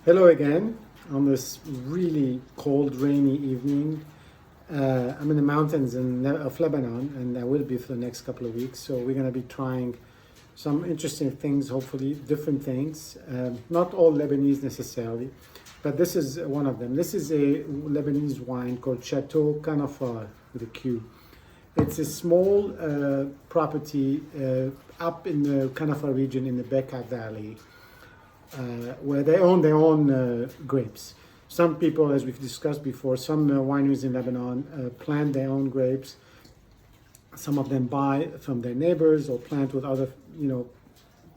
Hello again on this really cold, rainy evening. I'm in the mountains of Lebanon, and I will be for the next couple of weeks. So we're going to be trying some interesting things, hopefully different things. Not all Lebanese necessarily, but this is one of them. This is a Lebanese wine called Chateau Qanafar with a Q. It's a small property up in the Qanafar region in the Bekaa Valley where they own their own grapes. Some people, as we've discussed before, some wineries in Lebanon plant their own grapes. Some of them buy from their neighbors or plant with other,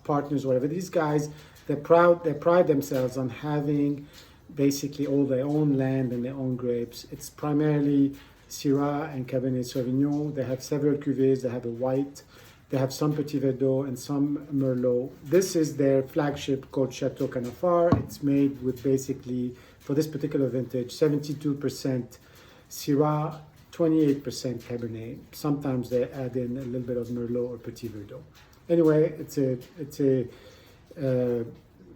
partners, or whatever. These guys, they pride themselves on having basically all their own land and their own grapes. It's primarily Syrah and Cabernet Sauvignon. They have several cuvées. They have a white. They have some Petit Verdot and some Merlot. This is their flagship called Chateau Qanafar. It's made with basically, for this particular vintage, 72% Syrah, 28% Cabernet. Sometimes they add in a little bit of Merlot or Petit Verdot. Anyway, it's a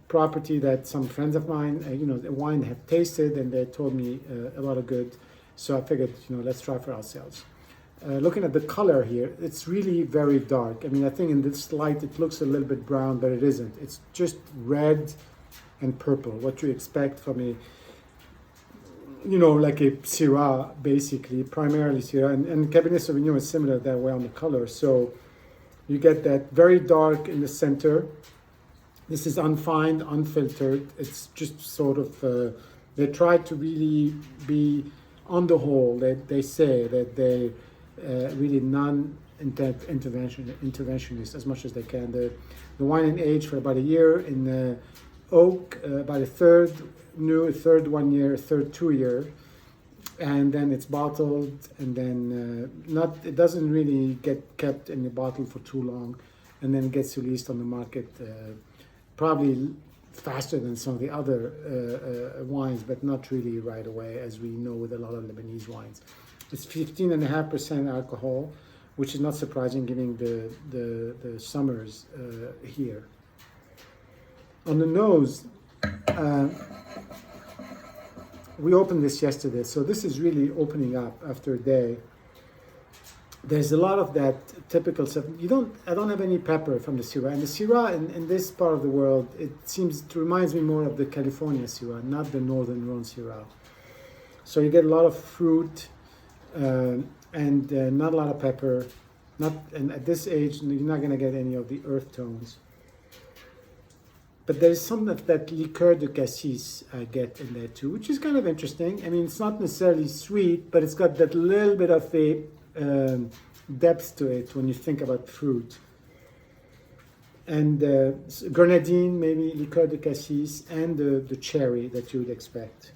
property that some friends of mine, the wine have tasted, and they told me a lot of good. So I figured, let's try for ourselves. Looking at the color here, it's really very dark. I mean, I think in this light it looks a little bit brown, but it isn't. It's just red and purple, what you expect from a, like a Syrah, basically, primarily Syrah. And Cabernet Sauvignon is similar that way on the color. So you get that very dark in the center. This is unfined, unfiltered. It's just sort of, they try to really be, on the whole, they say that they really non-interventionist as much as they can. The wine and age for about a year in oak, about a third new, a third 1 year, a third 2 year, and then it's bottled, and then it doesn't really get kept in the bottle for too long, and then it gets released on the market probably faster than some of the other wines, but not really right away, as we know with a lot of Lebanese wines. It's 15.5% alcohol, which is not surprising given the summers here. On the nose, we opened this yesterday, so this is really opening up after a day. There's a lot of that typical stuff. I don't have any pepper from the Syrah. And the Syrah in this part of the world, it reminds me more of the California Syrah, not the Northern Rhone Syrah. So you get a lot of fruit, and not a lot of pepper. And at this age, you're not going to get any of the earth tones. But there's some of that liqueur de cassis I get in there too, which is kind of interesting. I mean, it's not necessarily sweet, but it's got that little bit of a depth to it when you think about fruit. And grenadine, maybe liqueur de cassis, and the cherry that you would expect.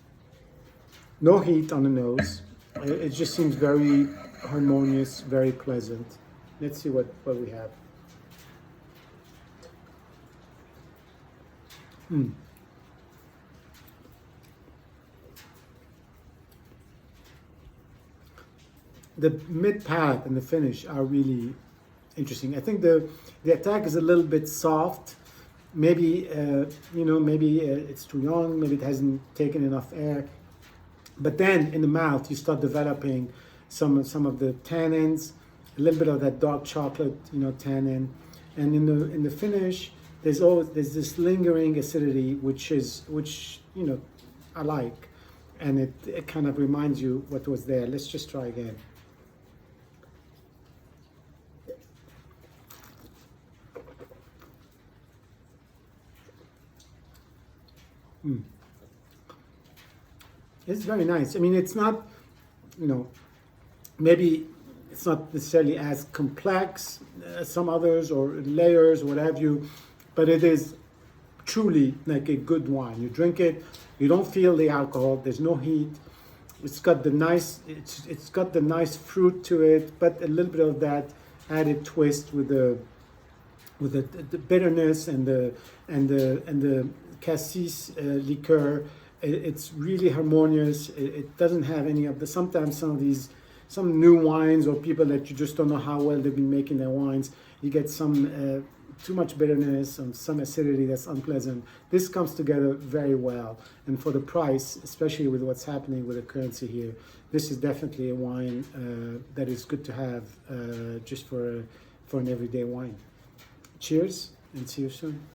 No heat on the nose. It just seems very harmonious, very pleasant. Let's see what we have. The mid palate and the finish are really interesting. I think the attack is a little bit soft. Maybe it's too young. Maybe it hasn't taken enough air. But then in the mouth, you start developing some of the tannins, a little bit of that dark chocolate, tannin, and in the finish, there's this lingering acidity, which I like, and it kind of reminds you what was there. Let's just try again. It's very nice. I mean, it's not, maybe it's not necessarily as complex as some others or layers or what have you, but it is truly like a good wine. You drink it, you don't feel the alcohol. There's no heat. It's got the nice fruit to it, but a little bit of that added twist with the bitterness and the cassis liqueur. It's really harmonious. It doesn't have any of sometimes some new wines or people that you just don't know how well they've been making their wines. You get some too much bitterness and some acidity that's unpleasant. This comes together very well. And for the price, especially with what's happening with the currency here, this is definitely a wine that is good to have just for an everyday wine. Cheers, and see you soon.